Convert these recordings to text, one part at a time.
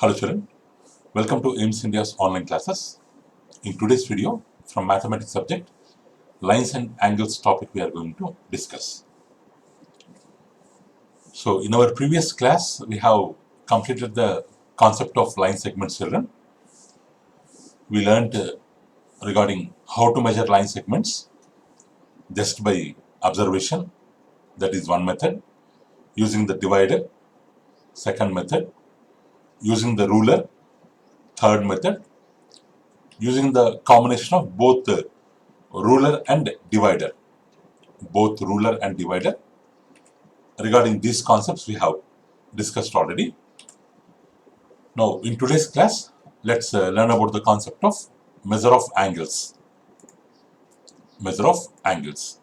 Hello children, welcome to AIMS India's online classes. In today's video, from mathematics subject, lines and angles topic we are going to discuss. So in our previous class, we have completed the concept of line segments children. We learned regarding how to measure line segments just by observation, that is one method, using the divider, second method, using the ruler, third method, using the combination of both the ruler and divider. Both ruler and divider. Regarding these concepts we have discussed already. Now in today's class, let's learn about the concept of measure of angles. Measure of angles.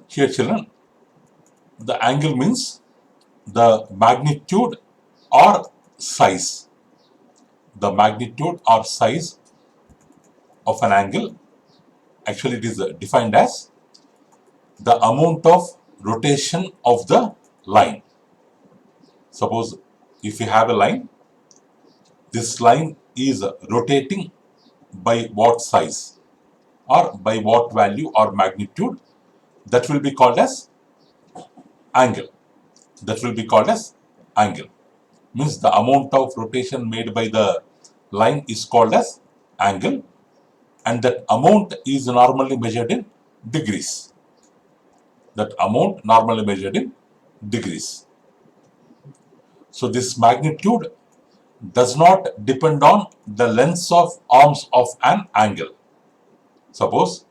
Here children, the angle means the magnitude or size. The magnitude or size of an angle, actually it is defined as the amount of rotation of the line. Suppose if you have a line, this line is rotating by what size or by what value or magnitude, that will be called as angle. That will be called as angle. Means the amount of rotation made by the line is called as angle, and that amount is normally measured in degrees. That amount normally measured in degrees. So this magnitude does not depend on the lengths of arms of an angle. Suppose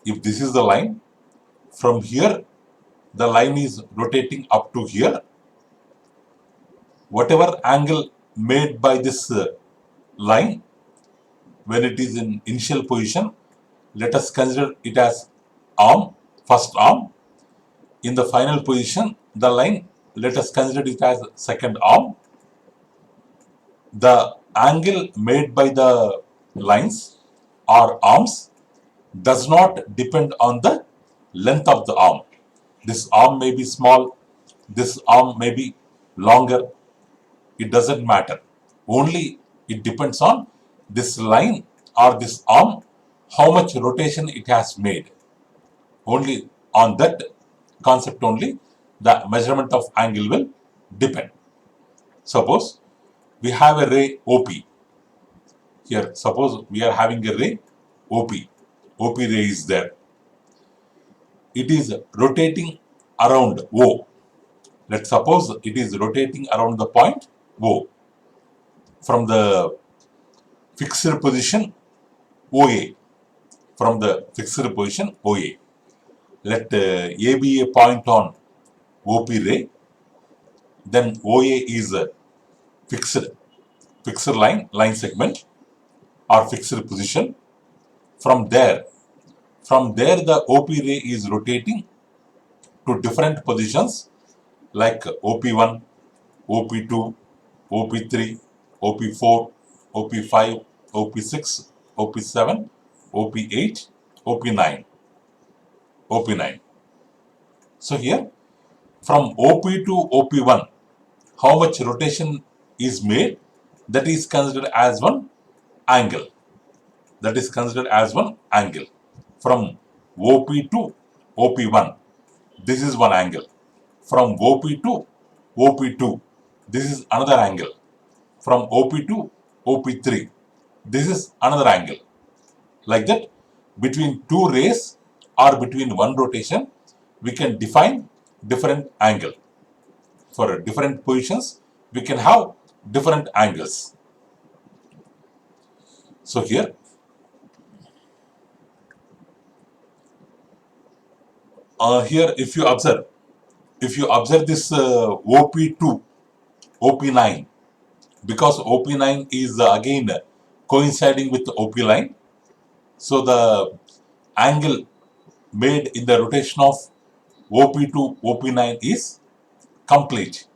if this is the line, from here the line is rotating up to here, whatever angle made by this line when it is in initial position, let us consider it as arm, first arm. In the final position, the line, let us consider it as second arm. The angle made by the lines or arms does not depend on the length of the arm. This arm may be small, this arm may be longer, it doesn't matter. Only it depends on this line or this arm, how much rotation it has made. Only on that concept only the measurement of angle will depend. Suppose we have a ray OP. Here, suppose we are having a ray OP. OP ray is there. It is rotating around O. Let's suppose it is rotating around the point O from the fixed position OA. From the fixed position OA. Let A be a point on OP ray. Then OA is a fixed line segment or fixed position. From there the OP ray is rotating to different positions like OP1, OP2, OP3, OP4, OP5, OP6, OP7, OP8, OP9. OP9. So here from OP to OP1, how much rotation is made, that is considered as one angle. That is considered as one angle. From OP to OP1, this is one angle. From OP to OP2, this is another angle. From OP to OP3, this is another angle. Like that, between two rays or between one rotation, we can define different angle. For different positions, we can have different angles. So here, if you observe this OP2, OP9, because OP9 is again coinciding with the OP line, so the angle made in the rotation of OP to OP9 is complete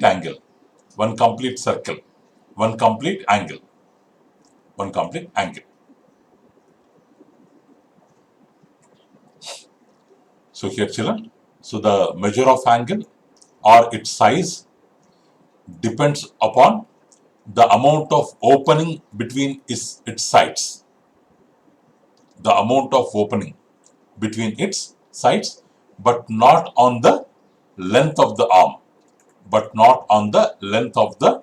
angle, one complete circle, one complete angle. So here children, so the measure of angle or its size depends upon the amount of opening between its sides. The amount of opening between its sides, but not on the length of the arm. But not on the length of the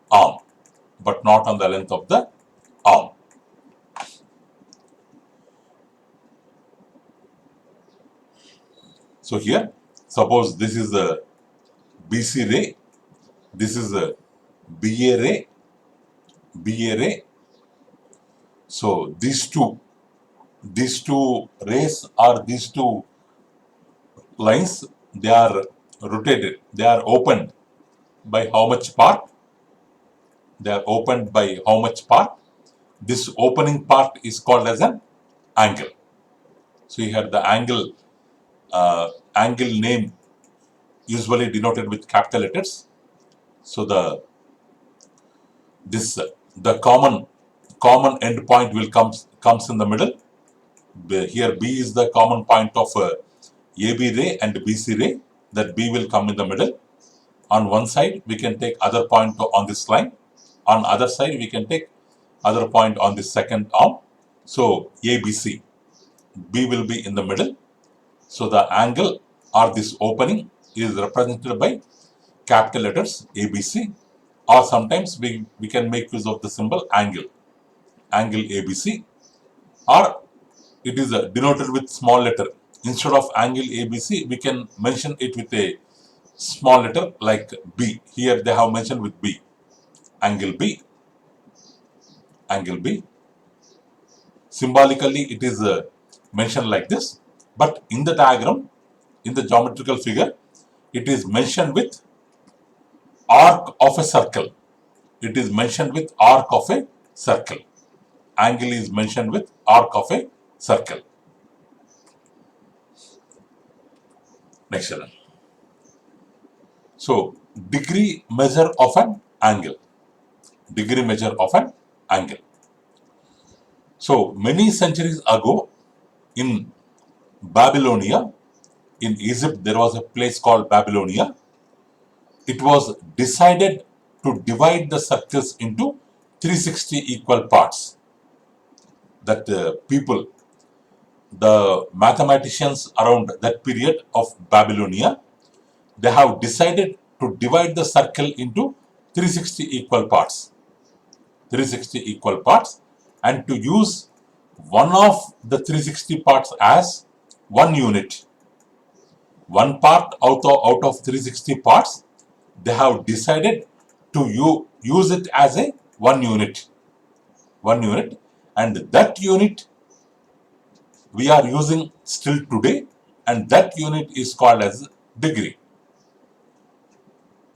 arm. But not on the length of the arm. So here, suppose this is a BC ray, this is a BA ray, BA ray. So these two rays or these two lines, they are rotated, they are opened by how much part? They are opened by how much part? This opening part is called as an angle. So you have the angle, angle name usually denoted with capital letters. So the common end point will comes in the middle. Here B is the common point of AB ray and BC ray. That B will come in the middle. On one side we can take other point on this line. On other side we can take other point on this second arm. So ABC, B will be in the middle. So the angle or this opening is represented by capital letters ABC, or sometimes we can make use of the symbol angle ABC, or it is denoted with small letter. Instead of angle ABC, we can mention it with a small letter like B. Here they have mentioned with B, angle B, angle B. Symbolically it is mentioned like this, but in the diagram, in the geometrical figure, it is mentioned with arc of a circle. It is mentioned with arc of a circle. Angle is mentioned with arc of a circle. Next one. So degree measure of an angle. Degree measure of an angle. So many centuries ago in Babylonia, in Egypt, there was a place called Babylonia. It was decided to divide the circles into 360 equal parts. That people, the mathematicians around that period of Babylonia, they have decided to divide the circle into 360 equal parts. 360 equal parts, and to use one of the 360 parts as one unit. One part out of 360 parts, they have decided to use it as a one unit. One unit, and that unit we are using still today, and that unit is called as degree.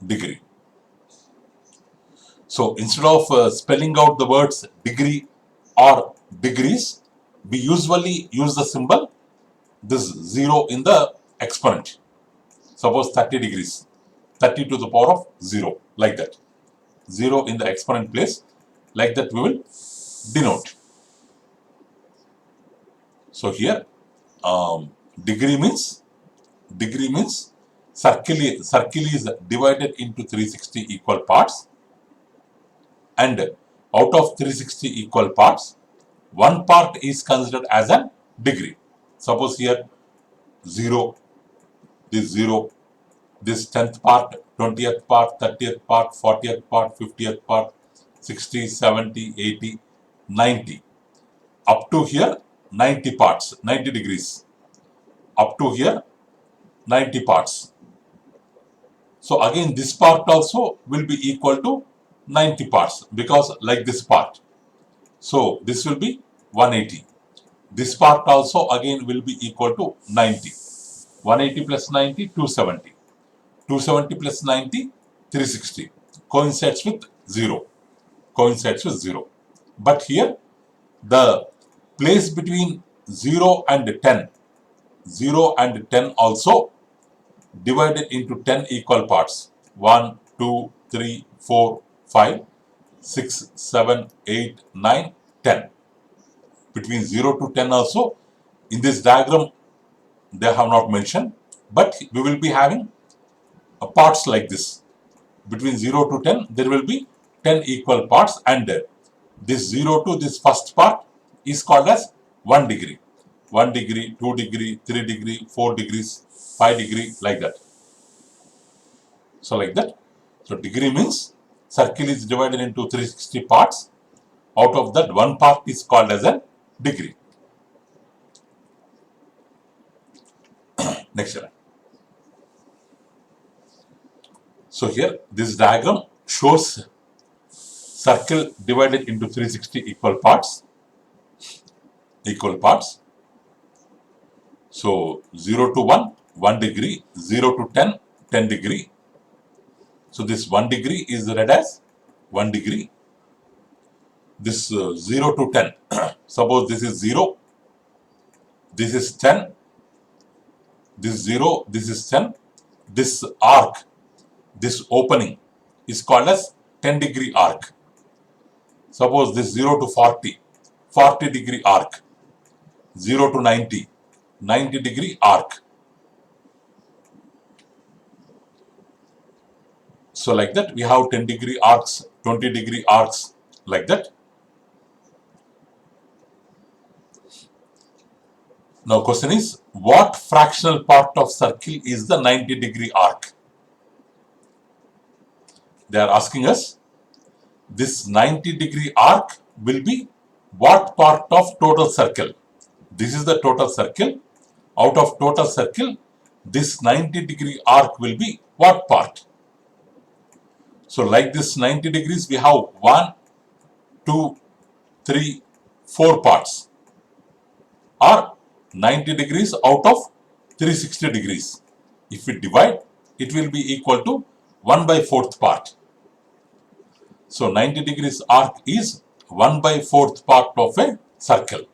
Degree. So instead of spelling out the words degree or degrees, we usually use the symbol, this 0 in the exponent. Suppose 30 degrees, 30 to the power of 0, like that. 0 in the exponent place, like that we will denote. So here, degree means circle is divided into 360 equal parts, and out of 360 equal parts, one part is considered as a degree. Suppose here 0, this 0, this 10th part, 20th part, 30th part, 40th part, 50th part, 60, 70, 80, 90. Up to here 90 parts, 90 degrees. Up to here 90 parts. So again this part also will be equal to 90 parts, because like this part. So this will be 180. This part also again will be equal to 90. 180 plus 90, 270. 270 plus 90, 360. Coincides with 0. Coincides with 0. But here the place between 0 and 10, 0 and 10 also divided into 10 equal parts. 1, 2, 3, 4, 5, 6, 7, 8, 9, 10. Between 0 to 10 also, in this diagram they have not mentioned, but we will be having parts like this. between 0 to 10, there will be 10 equal parts, and this 0 to this first part is called as 1 degree. 1 degree, 2 degree, 3 degree, 4 degrees, 5 degree, like that. So like that. So degree means circle is divided into 360 parts. Out of that, one part is called as a degree. Next slide. So here, this diagram shows circle divided into 360 equal parts. So 0 to 1, 1 degree, 0 to 10, 10 degree. So this 1 degree is read as 1 degree. This 0 to 10, suppose this is 0, this is 10, this 0, this is 10, this arc, this opening is called as 10 degree arc. Suppose this 0 to 40, 40 degree arc, 0 to 90, 90 degree arc. So like that, we have 10 degree arcs, 20 degree arcs, like that. Now question is, what fractional part of circle is the 90 degree arc? They are asking us, this 90 degree arc will be what part of total circle? This is the total circle. Out of total circle, this 90 degree arc will be what part? So like this 90 degrees, we have 1, 2, 3, 4 parts, or 90 degrees out of 360 degrees. If we divide, it will be equal to 1 by 4th part. So 90 degrees arc is 1 by 4th part of a circle.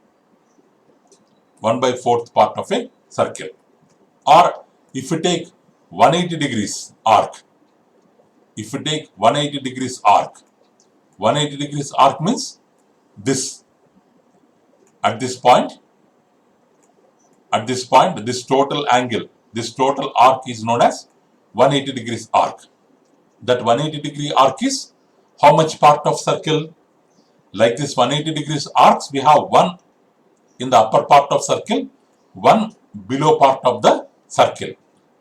1 by 4th part of a circle. Or if we take 180 degrees arc, 180 degrees arc means this, at this point, this total angle, this total arc is known as 180 degrees arc. That 180 degree arc is how much part of circle? Like this 180 degrees arcs, we have one in the upper part of circle, one below part of the circle.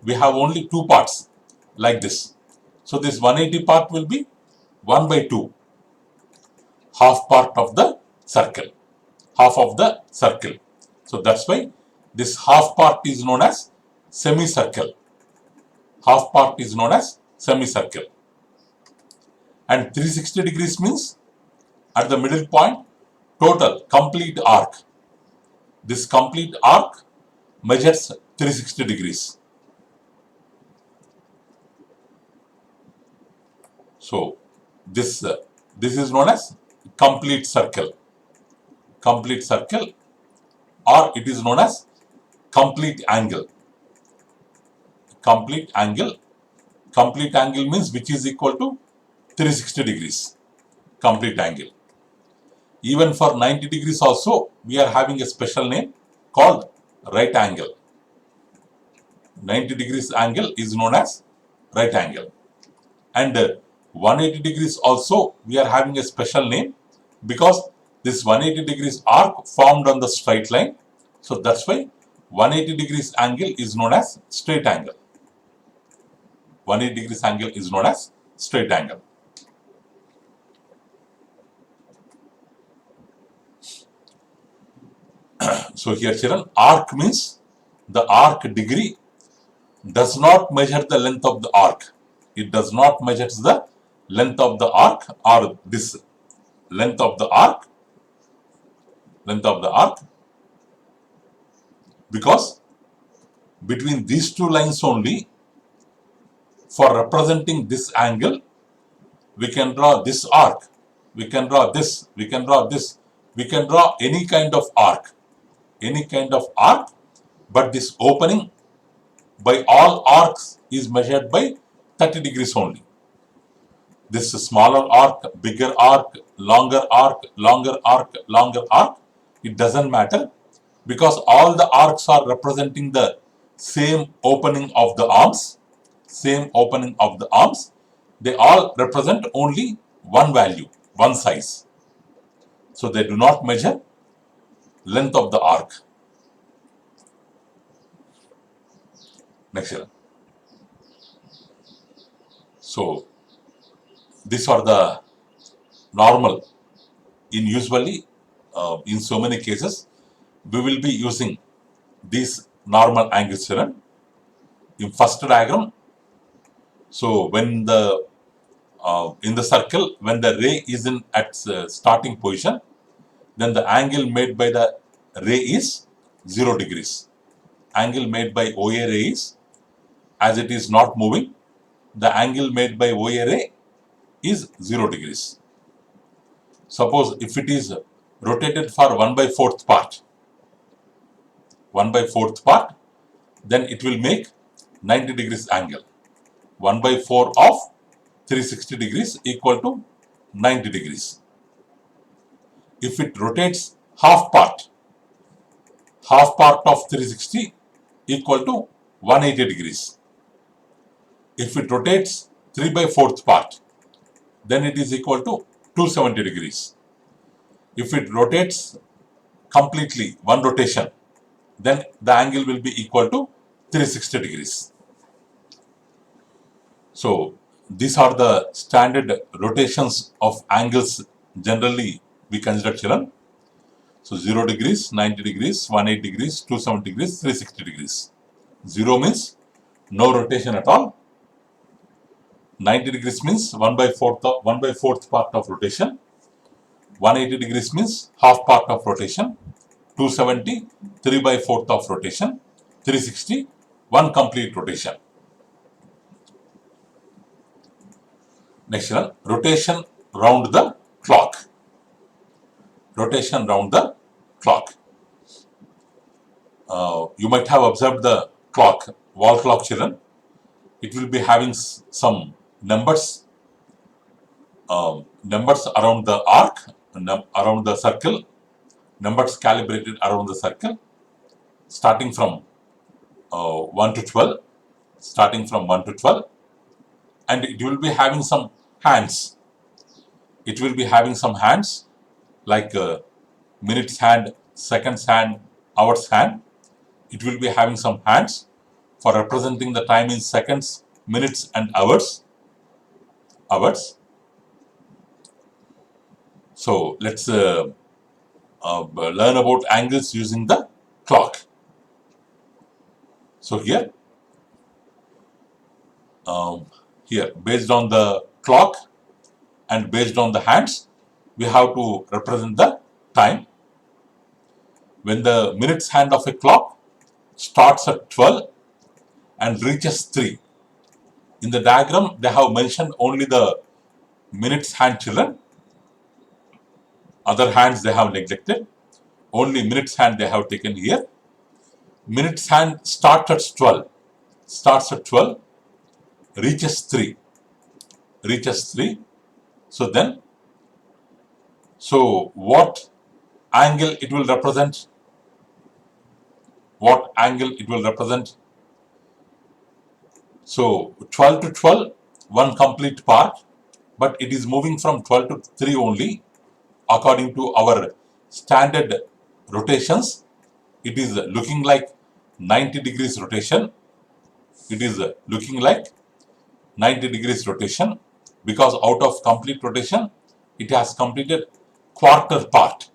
We have only two parts like this. So this 180 part will be 1 by 2, half part of the circle, half of the circle. So that's why this half part is known as semicircle. Half part is known as semicircle. And 360 degrees means at the middle point, total complete arc. This complete arc measures 360 degrees. So this is known as complete circle. Complete circle, or it is known as complete angle. Complete angle. Complete angle means which is equal to 360 degrees. Complete angle. Even for 90 degrees also, we are having a special name called right angle. 90 degrees angle is known as right angle. And 180 degrees also, we are having a special name because this 180 degrees arc formed on the straight line. So that's why 180 degrees angle is known as straight angle. 180 degrees angle is known as straight angle. So here children, arc means the arc degree does not measure the length of the arc. It does not measure the length of the arc, or this length of the arc, because between these two lines only, for representing this angle, we can draw this arc, we can draw this, we can draw this, we can draw any kind of arc, but this opening by all arcs is measured by 30 degrees only. This smaller arc, bigger arc, longer arc, it doesn't matter, because all the arcs are representing the same opening of the arms, they all represent only one value, one size. So they do not measure length of the arc. Next year. So these are the normal. In usually, in so many cases, we will be using these normal angles children. In first diagram, so when the in the circle, when the ray is in at starting position, then the angle made by the ray is 0 degrees. Angle made by OA ray is, as it is not moving, the angle made by OA ray is 0 degrees. Suppose if it is rotated for 1/4 part, 1/4 part, then it will make 90 degrees angle. 1/4 of 360 degrees equal to 90 degrees. If it rotates half part of 360 equal to 180 degrees. If it rotates 3/4 part, then it is equal to 270 degrees. If it rotates completely one rotation, then the angle will be equal to 360 degrees. So these are the standard rotations of angles generally we consider children. So 0 degrees, 90 degrees, 180 degrees, 270 degrees, 360 degrees. 0 means no rotation at all. 90 degrees means 1/4 part of rotation. 180 degrees means half part of rotation. 270, 3/4 of rotation. 360, one complete rotation. Next one, rotation round the clock. Rotation round the clock. You might have observed the clock, wall clock children. It will be having some numbers, numbers around the arc, around the circle, numbers calibrated around the circle, starting from 1 to 12, starting from 1 to 12, and it will be having some hands. It will be having some hands like minutes hand, seconds hand, hours hand. It will be having some hands for representing the time in seconds, minutes, and hours. So let's learn about angles using the clock. So here based on the clock and based on the hands, we have to represent the time. When the minutes hand of a clock starts at 12 and reaches 3. In the diagram, they have mentioned only the minutes hand children. Other hands they have neglected. Only minutes hand they have taken here. Minutes hand starts at 12, reaches 3. So what angle it will represent? So 12 to 12, one complete part, but it is moving from 12 to 3 only. According to our standard rotations, it is looking like 90 degrees rotation. It is looking like 90 degrees rotation because out of complete rotation, it has completed quarter part.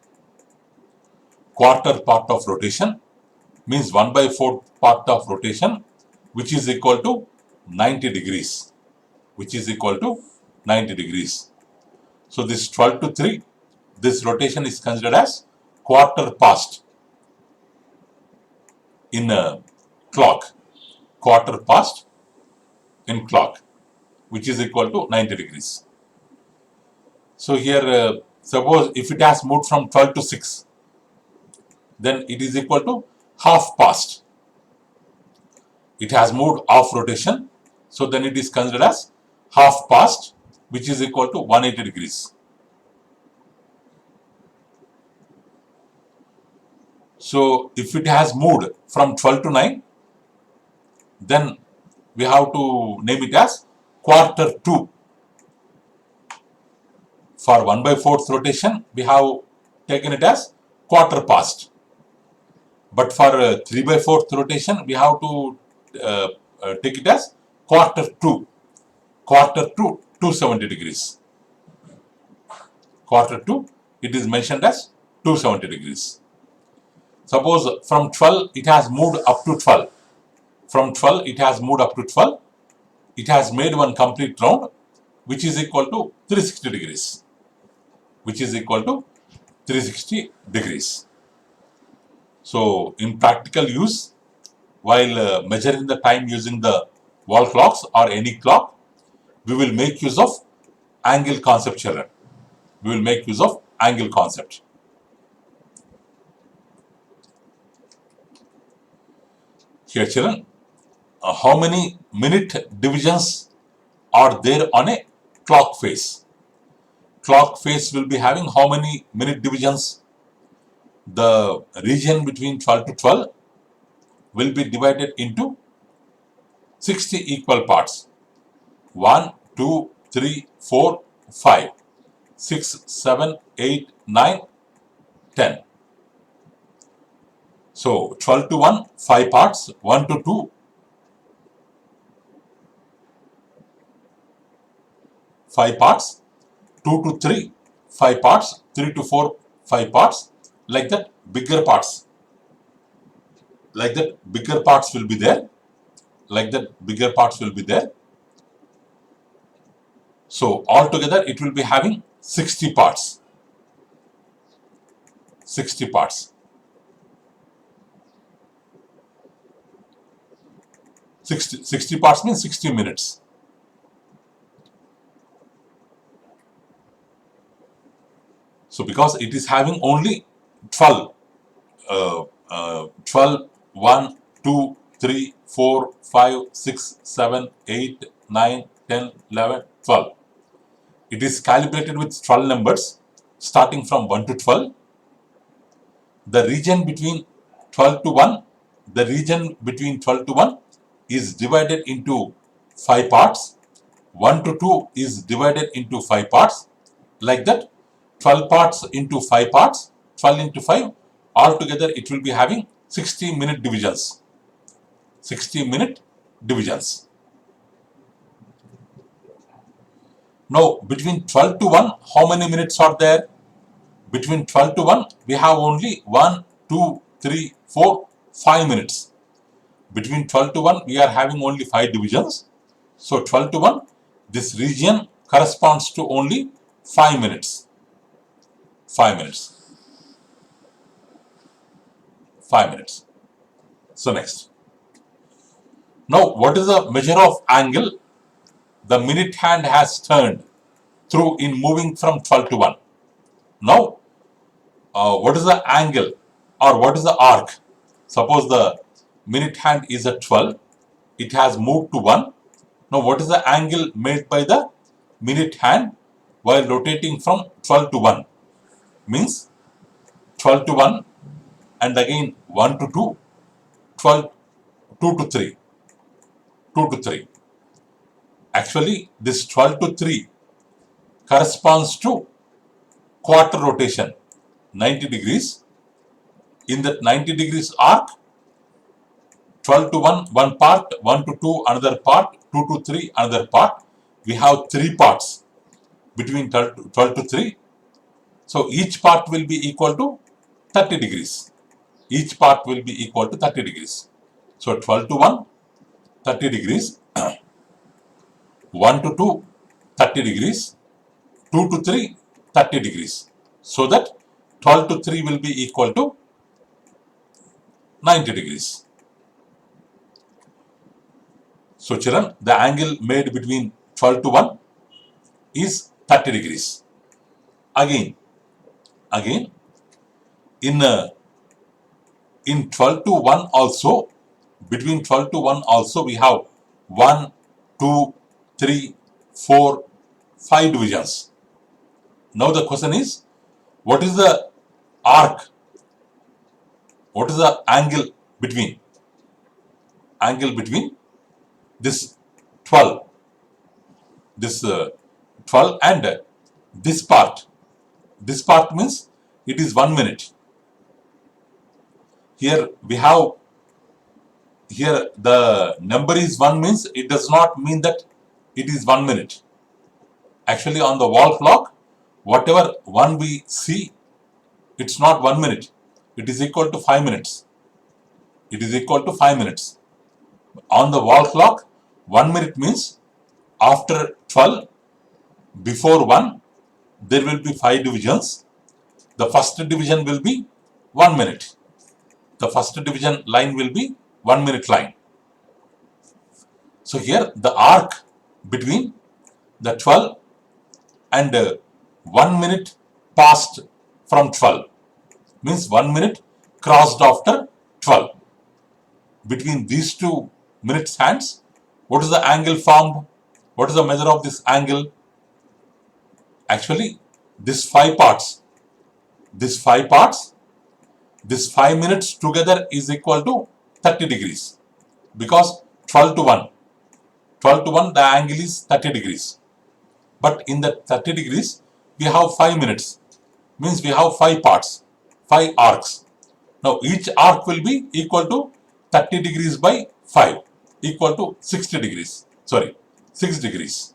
Quarter part of rotation means 1/4 part of rotation, which is equal to 90 degrees. So this 12 to 3, this rotation is considered as quarter past in a clock. Quarter past in clock, which is equal to 90 degrees. So here, suppose if it has moved from 12 to 6, then it is equal to half past. It has moved off rotation, so then it is considered as half past, which is equal to 180 degrees. So if it has moved from 12 to 9, then we have to name it as quarter 2. For 1/4th rotation, we have taken it as quarter past. But for 3/4th rotation, we have to take it as quarter to 270 degrees. Quarter to, it is mentioned as 270 degrees. Suppose from 12, it has moved up to 12. From 12, it has moved up to 12. It has made one complete round, which is equal to 360 degrees. Which is equal to 360 degrees. So, in practical use, while measuring the time using the wall clocks or any clock, we will make use of angle concept, children. We will make use of angle concept. Here, children, how many minute divisions are there on a clock face? Clock face will be having how many minute divisions? The region between 12 to 12 will be divided into 60 equal parts. 1, 2, 3, 4, 5, 6, 7, 8, 9, 10. So 12 to 1, 5 parts, 1 to 2, 5 parts, 2 to 3, 5 parts, 3 to 4, 5 parts, like that bigger parts. Like that bigger parts will be there. Like that bigger parts will be there. So altogether it will be having 60 parts. 60 parts. 60 parts means 60 minutes. So because it is having only 12, 12, 1, 2, 3, 4, 5, 6, 7, 8, 9, 10, 11, 12. It is calibrated with 12 numbers starting from 1 to 12. The region between 12 to 1, the region between 12 to 1 is divided into 5 parts. 1 to 2 is divided into 5 parts. Like that, 12 parts into 5 parts, 12 into 5, altogether it will be having 60 minute divisions. 60 minute divisions. Now, between 12 to 1, how many minutes are there? Between 12 to 1, we have only 1, 2, 3, 4, 5 minutes. Between 12 to 1, we are having only 5 divisions. So, 12 to 1, this region corresponds to only 5 minutes. 5 minutes. 5 minutes. So, next. Now, what is the measure of angle the minute hand has turned through in moving from 12 to 1? Now, what is the angle or what is the arc? Suppose the minute hand is at 12, it has moved to 1. Now, what is the angle made by the minute hand while rotating from 12 to 1? Means 12 to 1 and again 1 to 2, 12, 2 to 3, 2 to 3. Actually, this 12 to 3 corresponds to quarter rotation, 90 degrees. In that 90 degrees arc, 12 to 1, one part, 1 to 2, another part, 2 to 3, another part. We have 3 parts between 12 to 3. So, each part will be equal to 30 degrees. Each part will be equal to 30 degrees. So, 12 to 1, 30 degrees. 1 to 2, 30 degrees. 2 to 3, 30 degrees. So that 12 to 3 will be equal to 90 degrees. So children, the angle made between 12 to 1 is 30 degrees. Again, in 12 to 1 also, between 12 to 1 also we have 1, 2, 3, 4, 5 divisions. Now the question is, what is the arc? What is the angle between? Angle between this 12, 12 and this part. This part means it is 1 minute. Here we have, here the number is 1 means it does not mean that it is 1 minute. Actually on the wall clock, whatever one we see, it's not 1 minute. It is equal to 5 minutes. It is equal to 5 minutes. On the wall clock, 1 minute means after 12, before 1, there will be 5 divisions. The first division will be 1 minute. The first division line will be 1 minute line. So here the arc between the 12 and 1 minute passed from 12 means 1 minute crossed after 12. Between these two minutes hands, what is the angle formed? What is the measure of this angle? Actually, this 5 parts, this 5 minutes together is equal to 30 degrees, because 12 to 1 the angle is 30 degrees. But in the 30 degrees, we have 5 minutes, means we have 5 parts, 5 arcs. Now each arc will be equal to 30 degrees by 5, equal to 60 degrees, 6 degrees.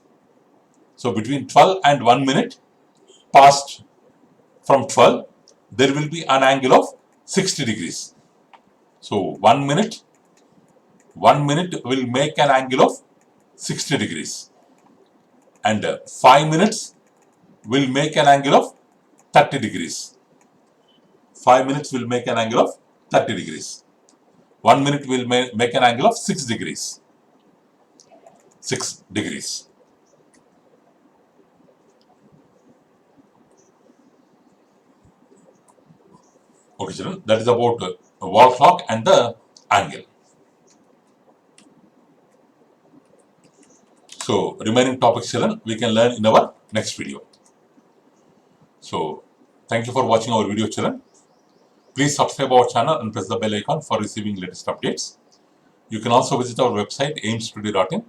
So between 12 and 1 minute passed from 12, there will be an angle of 60 degrees. So 1 minute will make an angle of 60 degrees. And 5 minutes will make an angle of 30 degrees. 5 minutes will make an angle of 30 degrees. 1 minute will make an angle of 6 degrees. 6 degrees. Okay, children, that is about the wall clock and the angle. So, remaining topics, children, we can learn in our next video. So, thank you for watching our video, children. Please subscribe our channel and press the bell icon for receiving latest updates. You can also visit our website aimstudio.in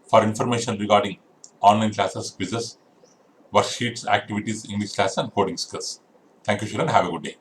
for information regarding online classes, quizzes, worksheets, activities, English class and coding skills. Thank you, children. Have a good day.